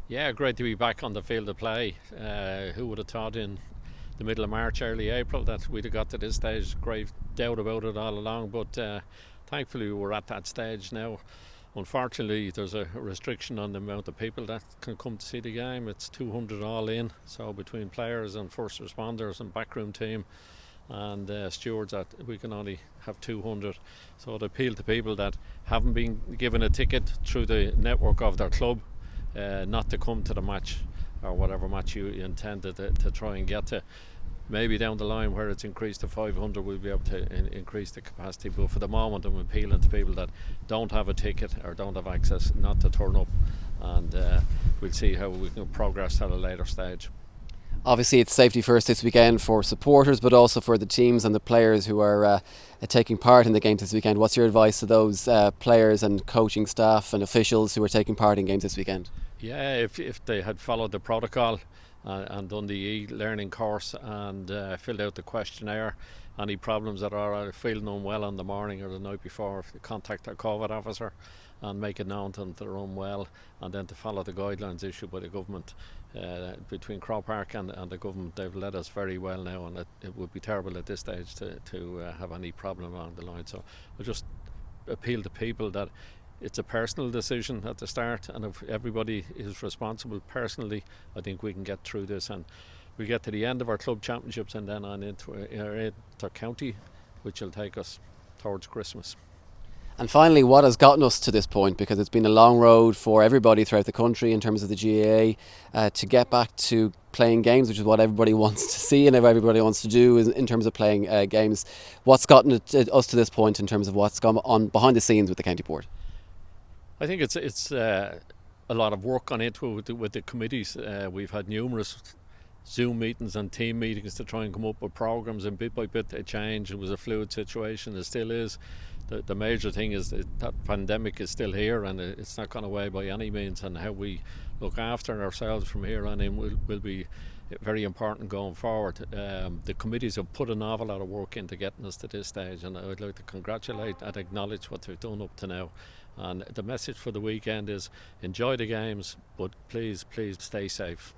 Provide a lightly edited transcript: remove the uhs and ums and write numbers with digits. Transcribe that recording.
Yeah, great to be back on the field of play. Who would have thought in the middle of March, early April that we'd have got to this stage? Grave doubt about it all along, but thankfully we're at that stage now. Unfortunately, there's a restriction on the amount of people that can come to see the game. It's 200 all in, so between players and first responders and backroom team and stewards, that we can only have 200. So I'd appeal to people that haven't been given a ticket through the network of their club, not to come to the match or whatever match you intended to try and get to. Maybe down the line where it's increased to 500 we'll be able to increase the capacity, but for the moment I'm appealing to people that don't have a ticket or don't have access not to turn up, and we'll see how we can progress at a later stage. Obviously, it's safety first this weekend for supporters, but also for the teams and the players who are taking part in the games this weekend. What's your advice to those players and coaching staff and officials who are taking part in games this weekend? Yeah, if they had followed the protocol and done the e-learning course and filled out the questionnaire, any problems that are feeling unwell on the morning or the night before, contact their COVID officer and make it known to them that they're unwell, and then to follow the guidelines issued by the government. Between Crow Park and the government, they've led us very well now, and it would be terrible at this stage to have any problem along the line. So I just appeal to people that it's a personal decision at the start, and if everybody is responsible personally, I think we can get through this, and we get to the end of our club championships and then on into county, which will take us towards Christmas. And finally, what has gotten us to this point, because it's been a long road for everybody throughout the country in terms of the GAA, to get back to playing games, which is what everybody wants to see and everybody wants to do in terms of playing games. What's gotten us to this point in terms of what's gone on behind the scenes with the county board? I think it's a lot of work gone into it with the committees. We've had numerous Zoom meetings and team meetings to try and come up with programmes, and bit by bit they change. It was a fluid situation, it still is. The major thing is that pandemic is still here, and it's not gone away by any means, and how we look after ourselves from here on in will be very important going forward. The committees have put an awful lot of work into getting us to this stage, and I would like to congratulate and acknowledge what they've done up to now. And the message for the weekend is enjoy the games, but please stay safe.